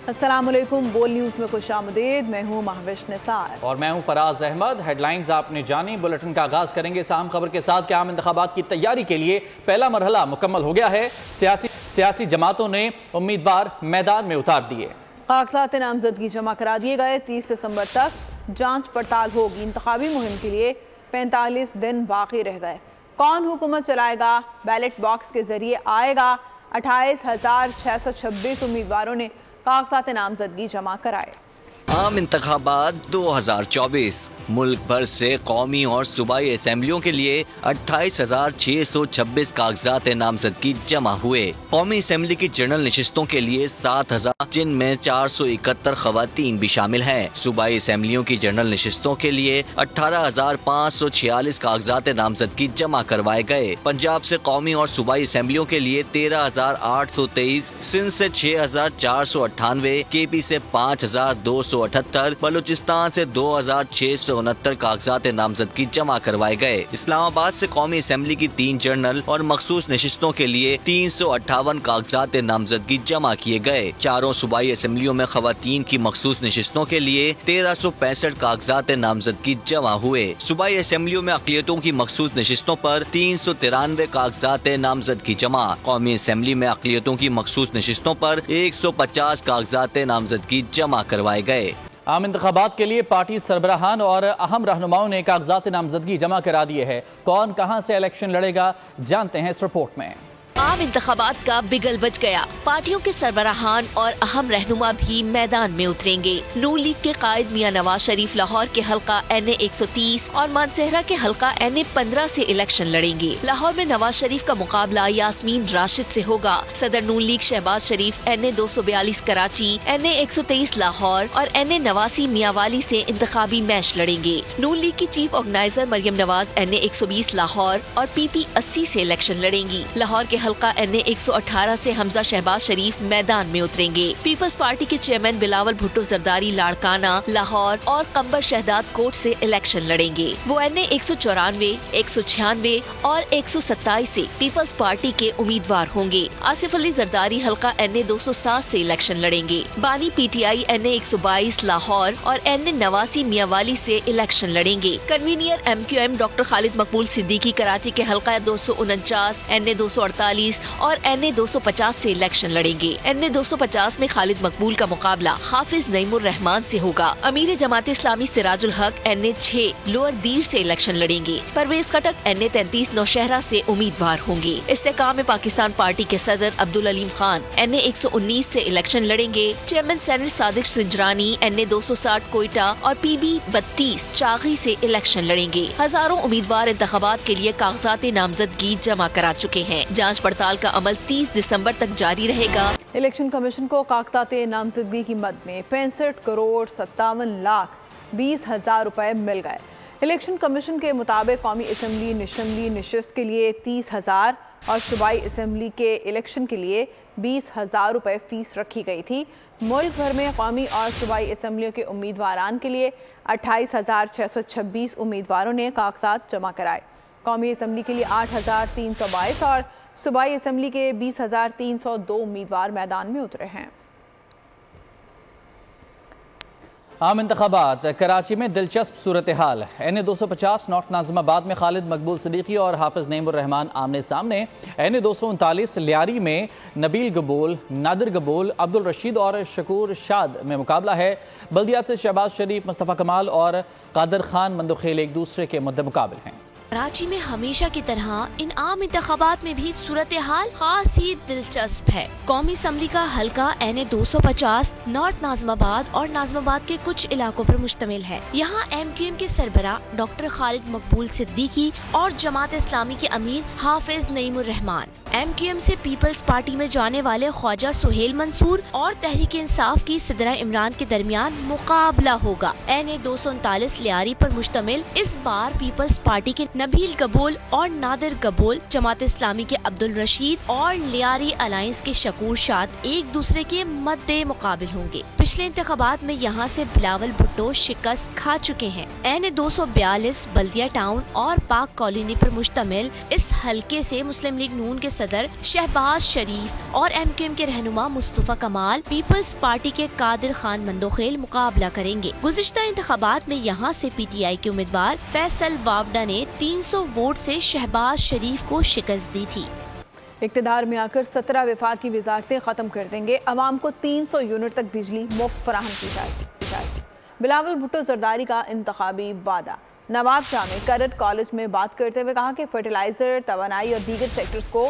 السلام علیکم، بول نیوز میں خوش آمدید۔ میں ہوں مہوش نثار اور میں ہوں فراز احمد۔ ہیڈ لائنز آپ نے جانی۔ بلٹن کا آغاز کریں گے اس اہم خبر کے ساتھ کہ عام انتخابات کی تیاری کے لیے پہلا مرحلہ مکمل ہو گیا ہے۔ سیاسی جماعتوں نے امیدوار میدان میں اتار دیے۔ کاغذات نامزدگی جمع کرا دیے گئے۔ 30 دسمبر تک جانچ پڑتال ہوگی۔ انتخابی مہم کے لیے 45 دن باقی رہ گئے۔ کون حکومت چلائے گا؟ بیلٹ باکس کے ذریعے آئے گا۔ 28,626 امیدواروں نے کاغذات نامزدگی جمع کرائے۔ عام انتخابات 2024 ملک بھر سے قومی اور صوبائی اسمبلیوں کے لیے 28,626 کاغذات نامزدگی جمع ہوئے۔ قومی اسمبلی کی جنرل نشستوں کے لیے 7,000 جن میں 471 خواتین بھی شامل ہیں۔ صوبائی اسمبلیوں کی جنرل نشستوں کے لیے 18,546 کاغذات نامزدگی جمع کروائے گئے۔ پنجاب سے قومی اور صوبائی اسمبلیوں کے لیے 13,823، سندھ سے 6,498، کے پی سے 5,278، بلوچستان سے 2,669 کاغذات نامزدگی جمع کروائے گئے۔ اسلام آباد سے قومی اسمبلی کی 3 جنرل اور مخصوص نشستوں کے لیے 358 کاغذات نامزدگی جمع کیے گئے۔ چاروں صوبائی اسمبلیوں میں خواتین کی مخصوص نشستوں کے لیے 1,365 کاغذات نامزدگی جمع ہوئے۔ صوبائی اسمبلیوں میں اقلیتوں کی مخصوص نشستوں پر 393 کاغذات نامزدگی جمع۔ قومی اسمبلی میں اقلیتوں کی مخصوص نشستوں پر 150 کاغذات نامزدگی جمع کروائے گئے۔ عام انتخابات کے لیے پارٹی سربراہان اور اہم رہنماؤں نے کاغذات نامزدگی جمع کرا دیے ہیں۔ کون کہاں سے الیکشن لڑے گا جانتے ہیں اس رپورٹ میں۔ عام انتخابات کا بگل بج گیا۔ پارٹیوں کے سربراہان اور اہم رہنما بھی میدان میں اتریں گے۔ نون لیگ کے قائد میاں نواز شریف لاہور کے حلقہ NA 130 اور مانسہرہ کے حلقہ NA 15 سے الیکشن لڑیں گے۔ لاہور میں نواز شریف کا مقابلہ یاسمین راشد سے ہوگا۔ صدر نون لیگ شہباز شریف NA 242 کراچی، NA 123 لاہور اور NA 89 میاوالی سے انتخابی میچ لڑیں گے۔ نون لیگ کی chief organiser Maryam Nawaz NA 120 Lahore اور PP 80 سے الیکشن لڑیں گی۔ لاہور کے حلقہ NA 118 سے حمزہ شہباز شریف میدان میں اتریں گے۔ پیپلز پارٹی کے چیئرمین بلاول بھٹو زرداری لاڑکانہ، لاہور اور قمبر شہداد کوٹ سے الیکشن لڑیں گے۔ وہ NA 194، 196 اور 127 سے پیپلز پارٹی کے امیدوار ہوں گے۔ آصف علی زرداری حلقہ NA 207 سے الیکشن لڑیں گے۔ بانی PTI NA 122 لاہور اور NA 89 میاوالی سے الیکشن لڑیں گے۔ کنوینئر MQM ڈاکٹر خالد مقبول صدیقی کراچی کے حلقہ 249، NA 248 اور NA 250 سے الیکشن لڑیں گے۔ NA 250 میں خالد مقبول کا مقابلہ حافظ نعیم الرحمان سے ہوگا۔ امیر جماعت اسلامی سراج الحق NA 6 لوئر دیر سے الیکشن لڑیں گے۔ پرویز خٹک NA 33 نوشہرہ سے امیدوار ہوں گے۔ استحکام پاکستان پارٹی کے صدر عبدالعلیم خان NA 119 سے الیکشن لڑیں گے۔ Chairman senate Sadiq Sanjrani NA 260 Quetta اور PB 32 چاغی سے الیکشن لڑیں گے۔ ہزاروں امیدوار انتخابات کے لیے کاغذات نامزدگی جمع کرا چکے ہیں۔ جانچ پڑتال کا عمل 30 دسمبر تک جاری رہے گا۔ الیکشن کمیشن کو کاغذات نامزدگی کی مد میں 65,57,20,000 روپے مل گئے۔ الیکشن کمیشن کے مطابق قومی اسمبلی نشست کے لیے 30,000 اور صوبائی اسمبلی کے الیکشن کے لیے 20,000 روپے فیس رکھی گئی تھی۔ ملک بھر میں قومی اور صوبائی اسمبلیوں کے امیدواران کے لیے 28,626 امیدواروں نے کاغذات جمع کرائے۔ قومی اسمبلی کے لیے 8,322 اور صوبائی اسمبلی کے 20,302 امیدوار میدان میں اترے ہیں۔ عام انتخابات کراچی میں دلچسپ صورتحال۔ NA 250 نارتھ ناظم آباد میں خالد مقبول صدیقی اور حافظ نعیم الرحمان آمنے سامنے۔ NA 239 لیاری میں نبیل گبول، نادر گبول، عبدالرشید اور شکور شاد میں مقابلہ ہے۔ بلدیات سے شہباز شریف، مصطفیٰ کمال اور قادر خان مندوخیل ایک دوسرے کے مد مقابل ہیں۔ کراچی میں ہمیشہ کی طرح ان عام انتخابات میں بھی صورتحال خاصی دلچسپ ہے۔ قومی اسمبلی کا حلقہ NA 250 نارتھ ناظم آباد اور ناظم آباد کے کچھ علاقوں پر مشتمل ہے۔ یہاں MQM کے سربراہ ڈاکٹر خالد مقبول صدیقی اور جماعت اسلامی کے امیر حافظ نعیم الرحمان، MQM سے پیپلز پارٹی میں جانے والے خواجہ سہیل منصور اور تحریک انصاف کی صدرہ عمران کے درمیان مقابلہ ہوگا۔ NA 239 لیاری پر مشتمل اس بار پیپلز پارٹی کے نبیل گبول اور نادر گبول، جماعت اسلامی کے عبدالرشید اور لیاری الائنس کے شکور شاد ایک دوسرے کے مد مقابل ہوں گے۔ پچھلے انتخابات میں یہاں سے بلاول بھٹو شکست کھا چکے ہیں۔ NA 242 بلدیہ ٹاؤن اور پاک کالونی پر مشتمل اس حلقے سے مسلم لیگ نون کے صدر شہباز شریف اور MQM کے رہنما مصطفیٰ کمال پیپلز پارٹی کے قادر خان مندوخیل مقابلہ کریں گے۔ گزشتہ انتخابات میں یہاں سے PTI کے امیدوار فیصل واوڈا نے 300 ووٹ سے شہباز شریف کو شکست دی تھی۔ اقتدار میں آ کر 17 وفاقی وزارتیں ختم کر دیں گے، عوام کو 300 یونٹ تک بجلی مفت فراہم کی جائے گی۔ بلاول بھٹو زرداری کا انتخابی وعدہ۔ نواب شاہ نے کرٹ کالج میں بات کرتے ہوئے کہا کہ فرٹیلائزر، توانائی اور دیگر سیکٹرز کو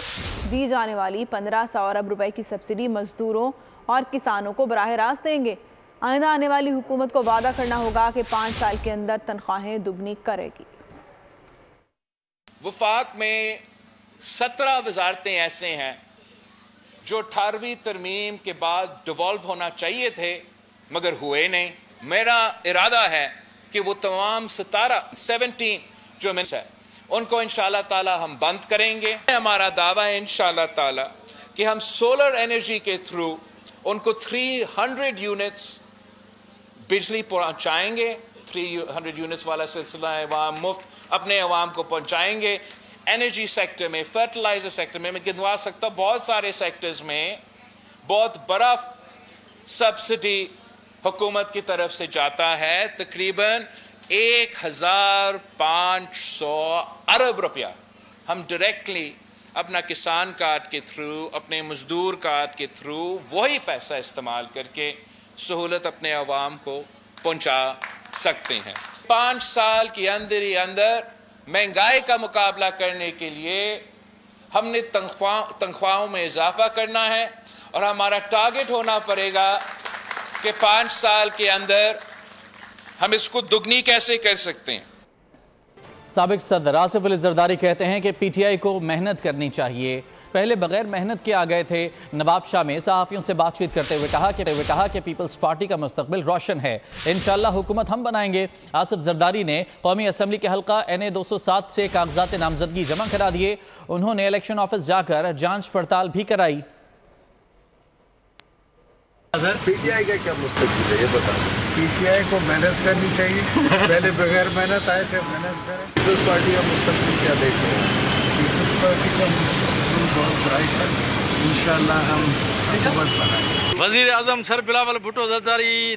دی جانے والی 1500 ارب روپے کی سبسڈی مزدوروں اور کسانوں کو براہ راست دیں گے۔ آئندہ آنے والی حکومت کو وعدہ کرنا ہوگا کہ 5 سال کے اندر تنخواہیں دوگنی کرے گی۔ وفاق میں 17 وزارتیں ایسے ہیں جو 18ویں ترمیم کے بعد ڈیوالو ہونا چاہیے تھے مگر ہوئے نہیں۔ میرا ارادہ ہے کہ وہ تمام 17 جو منس ہے ان کو انشاءاللہ تعالی ہم بند کریں گے۔ ہمارا دعویٰ ہے انشاءاللہ تعالی کہ ہم سولر انرجی کے تھرو ان کو 300 یونٹس بجلی پہنچائیں گے۔ 300 یونٹس والا سلسلہ ہے، عوام مفت اپنے عوام کو پہنچائیں گے۔ انرجی سیکٹر میں، فرٹیلائزر سیکٹر میں گنوا سکتا ہوں، بہت سارے سیکٹرز میں بہت بڑا سبسڈی حکومت کی طرف سے جاتا ہے، تقریباً 1500 ارب روپیہ ہم ڈائریکٹلی اپنا کسان کارڈ کے تھرو، اپنے مزدور کارڈ کے تھرو وہی پیسہ استعمال کر کے سہولت اپنے عوام کو پہنچا سکتے ہیں۔ 5 سال کے اندر ہی اندر مہنگائی کا مقابلہ کرنے کے لیے ہم نے تنخواہوں میں اضافہ کرنا ہے اور ہمارا ٹارگٹ ہونا پڑے گا کہ 5 سال کے اندر ہم اس کو دگنی کیسے کر سکتے ہیں۔ سابق صدر آصف علی زرداری کہتے ہیں کہ PTI کو محنت کرنی چاہیے، پہلے بغیر محنت کے آ گئے تھے۔ نواب شاہ میں صحافیوں سے بات چیت کرتے ہوئے کہا کہ پیپلز پارٹی کا مستقبل روشن ہے، انشاءاللہ حکومت ہم بنائیں گے۔ آصف زرداری نے قومی اسمبلی کے حلقہ NA 207 سے کاغذات نامزدگی جمع کرا دیے۔ انہوں نے الیکشن آفس جا کر جانچ پڑتال بھی کرائی۔ PTI کا کیا مستقبل ہے یہ بتائیں۔ PTI کو محنت کرنی چاہیے، پہلے بغیر محنت آئے تھے، محنت کریں۔ پیپلز پارٹی کا مستقبل کیا دیکھتے ہیں؟ پیپلز پارٹی کا مستقبل بہت برائٹ ہے، انشاءاللہ ہم حکومت بنائیں۔ وزیر اعظم سر بلاول بھٹو زرداری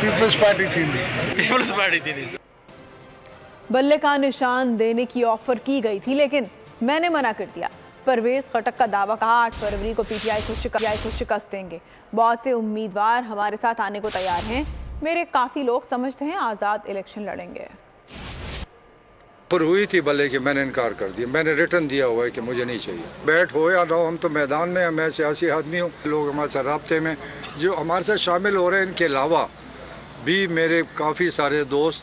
پیپلز پارٹی تھیندی۔ پیپلز پارٹی تھیندی۔ بلے کا نشان دینے کی آفر کی گئی تھی لیکن میں نے منع کر دیا۔ پرویز خٹک کا دعویٰ، کہا 8 فروری کو PTI کو شکست دیں گے۔ بہت سے امیدوار ہمارے ساتھ آنے کو تیار ہیں، میرے کافی لوگ سمجھتے ہیں آزاد الیکشن لڑیں گے۔ پر ہوئی تھی بلے کہ میں نے انکار کر دیا، میں نے ریٹرن دیا ہوا ہے کہ مجھے نہیں چاہیے۔ بیٹھ ہو یا نہ ہو، ہم تو میدان میں ہیں، میں سیاسی آدمی ہوں، لوگ ہمارے ساتھ رابطے میں جو ہمارے ساتھ شامل ہو رہے ہیں۔ ان کے علاوہ بھی میرے کافی سارے دوست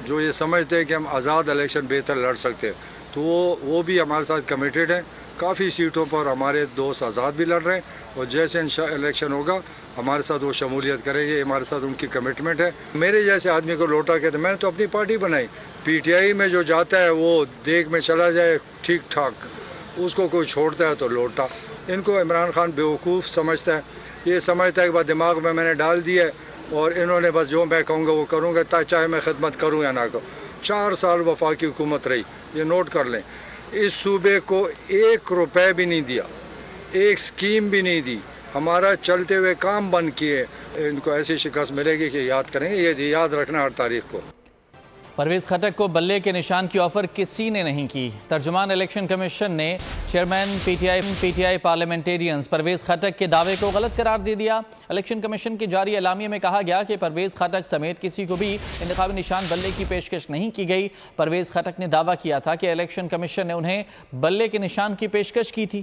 جو یہ سمجھتے ہیں کہ ہم آزاد الیکشن بہتر لڑ سکتے ہیں، تو وہ بھی ہمارے ساتھ کمیٹیڈ ہیں۔ کافی سیٹوں پر ہمارے دوست آزاد بھی لڑ رہے ہیں اور جیسے الیکشن ہوگا ہمارے ساتھ وہ شمولیت کریں گے، ہمارے ساتھ ان کی کمٹمنٹ ہے۔ میرے جیسے آدمی کو لوٹا کہتے ہیں، میں نے تو اپنی پارٹی بنائی۔ PTI میں جو جاتا ہے وہ دیکھ میں چلا جائے ٹھیک ٹھاک، اس کو کوئی چھوڑتا ہے تو لوٹا۔ ان کو عمران خان بیوقوف سمجھتا ہے، یہ سمجھتا ہے کہ بس دماغ میں نے ڈال دیا ہے اور انہوں نے بس جو میں کہوں گا وہ کروں گا، چاہے میں خدمت کروں یا نہ کروں۔ 4 سال وفاقی حکومت رہی، یہ نوٹ کر لیں۔ اس صوبے کو 1 روپے بھی نہیں دیا، ایک سکیم بھی نہیں دی، ہمارا چلتے ہوئے کام بند کیے۔ ان کو ایسی شکست ملے گی کہ یاد کریں گے، یہ یاد رکھنا 8 تاریخ کو۔ پرویز خٹک کو بلے کے نشان کی آفر کسی نے نہیں کی۔ ترجمان الیکشن کمیشن نے chairman PTI parliamentarians Pervez Khattak کے دعوے کو غلط قرار دے دیا۔ الیکشن کمیشن کے جاری اعلامیے میں کہا گیا کہ پرویز خٹک سمیت کسی کو بھی انتخابی نشان بلے کی پیشکش نہیں کی گئی۔ پرویز خٹک نے دعویٰ کیا تھا کہ الیکشن کمیشن نے انہیں بلے کے نشان کی پیشکش کی تھی۔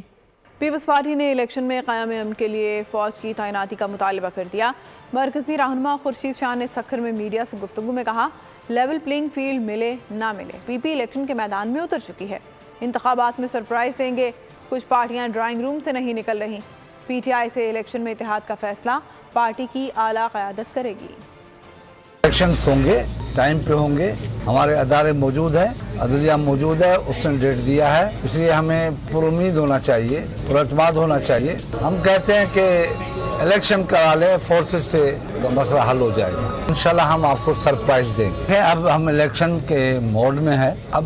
پیپلز پارٹی نے الیکشن میں قیام امن کے لیے فوج کی تعیناتی کا مطالبہ کر دیا۔ مرکزی رہنما خورشید شاہ نے سکھر میں میڈیا سے گفتگو میں کہا، لیول پلینگ فیلڈ ملے نہ ملے، PP الیکشن کے میدان میں اتر چکی ہے، انتخابات میں سرپرائز دیں گے، کچھ پارٹیاں ڈرائنگ روم سے نہیں نکل رہی۔ PTI سے الیکشن میں اتحاد کا فیصلہ پارٹی کی اعلیٰ قیادت کرے گی۔ الیکشنز ہوں گے، ٹائم پہ ہوں گے، ہمارے ادارے موجود ہیں، عدلیہ موجود ہے، اس نے ڈیٹ دیا ہے، اس لیے ہمیں پر امید ہونا چاہیے، پر اعتماد ہونا چاہیے۔ ہم کہتے ہیں کہ الیکشن کرا لیں، فورسز سے مسئلہ حل ہو جائے گا، انشاءاللہ ہم آپ کو سرپرائز دیں گے۔ اب ہم الیکشن کے موڈ میں ہیں، اب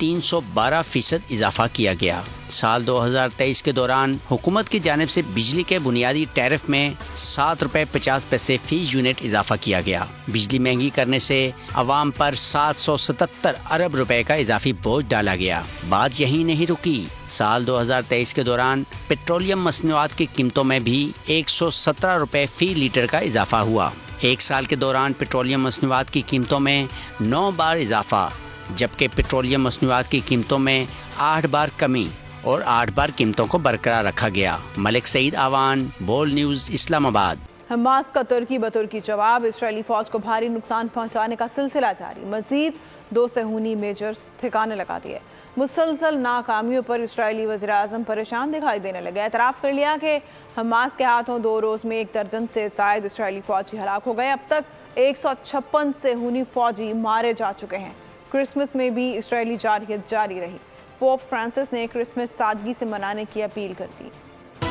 312% اضافہ کیا گیا۔ سال 2023 کے دوران حکومت کی جانب سے بجلی کے بنیادی ٹیرف میں 7 روپے 50 پیسے فی یونٹ اضافہ کیا گیا۔ بجلی مہنگی کرنے سے عوام پر 777 ارب روپے کا اضافی بوجھ ڈالا گیا۔ بات یہی نہیں رکی، سال 2023 کے دوران پیٹرولیم مصنوعات کی قیمتوں میں بھی 117 روپے فی لیٹر کا اضافہ ہوا۔ ایک سال کے دوران پیٹرولیم مصنوعات کی قیمتوں میں 9 بار اضافہ، جبکہ پیٹرولیم مصنوعات کی قیمتوں میں 8 بار کمی اور 8 بار قیمتوں کو برقرار رکھا گیا۔ ملک سعید آوان، بول نیوز، اسلام آباد۔ حماس کا ترکی بترکی جواب، اسرائیلی فوج کو بھاری نقصان پہنچانے کا سلسلہ جاری، مزید 2 صہیونی میجرز ٹھکانے لگا دیے۔ مسلسل ناکامیوں پر اسرائیلی وزیراعظم پریشان دکھائی دینے لگے۔ اعتراف کر لیا کہ حماس کے ہاتھوں 2 روز میں 1 درجن سے زائد اسرائیلی فوجی ہلاک ہو گئے۔ اب تک 156 صہیونی فوجی مارے جا چکے ہیں۔ کرسمس میں بھی اسرائیلی جارحیت جاری رہی۔ پوپ فرانسس نے کرسمس سادگی سے منانے کی اپیل کر دی۔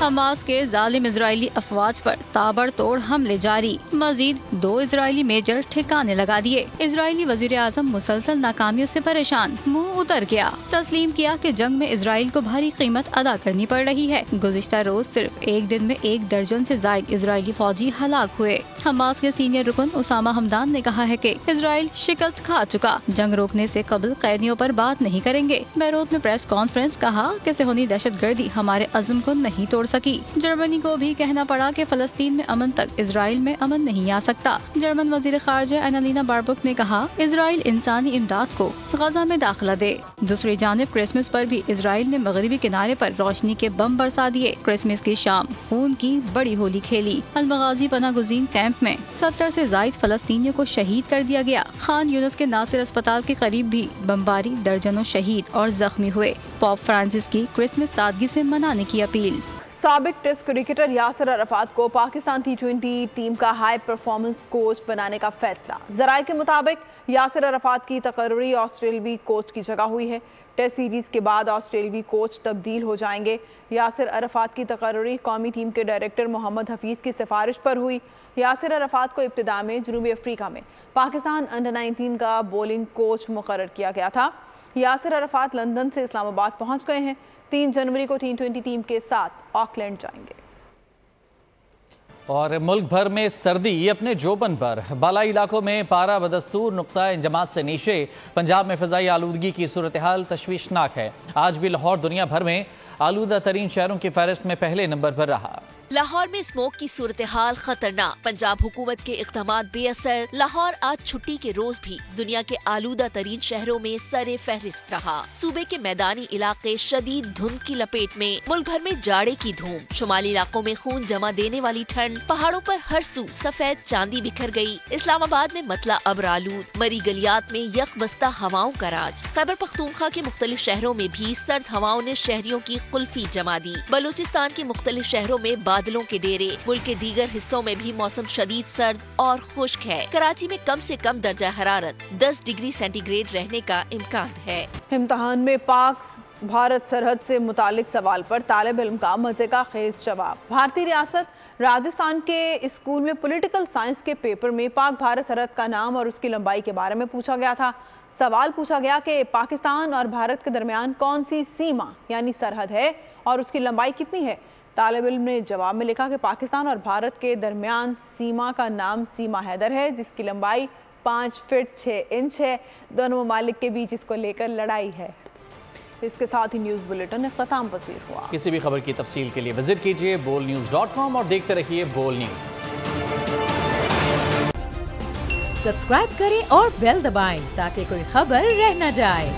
حماس کے ظالم اسرائیلی افواج پر تابڑ توڑ حملے جاری، مزید 2 اسرائیلی میجر ٹھکانے لگا دیے۔ اسرائیلی وزیر اعظم مسلسل ناکامیوں سے پریشان، منہ اتر گیا، تسلیم کیا کہ جنگ میں اسرائیل کو بھاری قیمت ادا کرنی پڑ رہی ہے۔ گزشتہ روز صرف 1 دن میں 1 درجن سے زائد اسرائیلی فوجی ہلاک ہوئے۔ حماس کے سینئر رکن اسامہ حمدان نے کہا ہے کہ اسرائیل شکست کھا چکا، جنگ روکنے سے قبل قیدیوں پر بات نہیں کریں گے۔ بیروت میں پریس کانفرنس، کہا کہ صہیونی دہشت گردی ہمارے عزم کو نہیں توڑ سکی۔ جرمنی کو بھی کہنا پڑا کہ فلسطین میں امن تک اسرائیل میں امن نہیں آ سکتا۔ جرمن وزیر خارجہ اینالینا باربک نے کہا اسرائیل انسانی امداد کو غزہ میں داخلہ دے۔ دوسری جانب کرسمس پر بھی اسرائیل نے مغربی کنارے پر روشنی کے بم برسا دیے۔ کرسمس کی شام خون کی بڑی ہولی کھیلی۔ المغازی پناہ گزین کیمپ میں 70 سے زائد فلسطینیوں کو شہید کر دیا گیا۔ خان یونس کے ناصر اسپتال کے قریب بھی بمباری، درجنوں شہید اور زخمی ہوئے۔ پوپ فرانسس کی کرسمس سادگی سے منانے کی اپیل۔ سابق ٹیسٹ کرکٹر یاسر عرفات کو پاکستان T20 ٹیم کا ہائی پرفارمنس کوچ بنانے کا فیصلہ۔ ذرائع کے مطابق یاسر عرفات کی تقرری آسٹریلوی کوچ کی جگہ ہوئی ہے۔ ٹیسٹ سیریز کے بعد آسٹریلوی کوچ تبدیل ہو جائیں گے۔ یاسر عرفات کی تقرری قومی ٹیم کے ڈائریکٹر محمد حفیظ کی سفارش پر ہوئی۔ یاسر عرفات کو ابتدا میں جنوبی افریقہ میں پاکستان انڈر-19 کا بولنگ کوچ مقرر کیا گیا تھا۔ یاسر عرفات لندن سے اسلام آباد پہنچ گئے ہیں۔ 3 جنوری کو T20 ٹیم کے ساتھ آکلینڈ جائیں گے۔ اور ملک بھر میں سردی اپنے جوبن پر، بالائی علاقوں میں پارہ بدستور نقطہ انجماد سے نیچے۔ پنجاب میں فضائی آلودگی کی صورتحال تشویشناک ہے۔ آج بھی لاہور دنیا بھر میں آلودہ ترین شہروں کی فہرست میں پہلے نمبر پر رہا۔ لاہور میں اسموک کی صورتحال خطرناک، پنجاب حکومت کے اقدامات بے اثر۔ لاہور آج چھٹی کے روز بھی دنیا کے آلودہ ترین شہروں میں سر فہرست رہا۔ صوبے کے میدانی علاقے شدید دھند کی لپیٹ میں، ملک بھر میں جاڑے کی دھوم، شمالی علاقوں میں خون جمع دینے والی ٹھنڈ، پہاڑوں پر ہر سو سفید چاندی بکھر گئی۔ اسلام آباد میں مطلع ابر آلود، مری گلیات میں یک بستہ ہواؤں کا راج۔ خیبر پختونخوا کے مختلف شہروں میں بھی سرد ہواؤں نے شہریوں کی قلفی جما دی۔ بلوچستان کے مختلف شہروں میں بادلوں کے ڈیرے، ملک کے دیگر حصوں میں بھی موسم شدید سرد اور خشک ہے۔ کراچی میں کم سے کم درجہ حرارت 10 ڈگری سینٹی گریڈ رہنے کا امکان ہے۔ امتحان میں پاک بھارت سرحد سے متعلق سوال پر طالب علم کا مزے کا خیز جواب۔ بھارتی ریاست راجستھان کے اسکول میں پولیٹیکل سائنس کے پیپر میں پاک بھارت سرحد کا نام اور اس کی لمبائی کے بارے میں پوچھا گیا تھا۔ سوال پوچھا گیا کہ پاکستان اور بھارت کے درمیان کون سی سیما یعنی سرحد ہے اور اس کی لمبائی کتنی ہے۔ طالب علم نے جواب میں لکھا کہ پاکستان اور بھارت کے درمیان سیما کا نام سیما حیدر ہے، جس کی لمبائی 5 فٹ 6 انچ ہے۔ دونوں ممالک کے بیچ اس کو لے کر لڑائی ہے۔ اس کے ساتھ ہی نیوز بلیٹن اختتام پذیر ہوا۔ کسی بھی خبر کی تفصیل کے لیے وزٹ کیجیے bolnews.com اور دیکھتے رہیے بول نیوز۔ سبسکرائب کریں اور بیل دبائیں تاکہ کوئی خبر رہ نہ جائے۔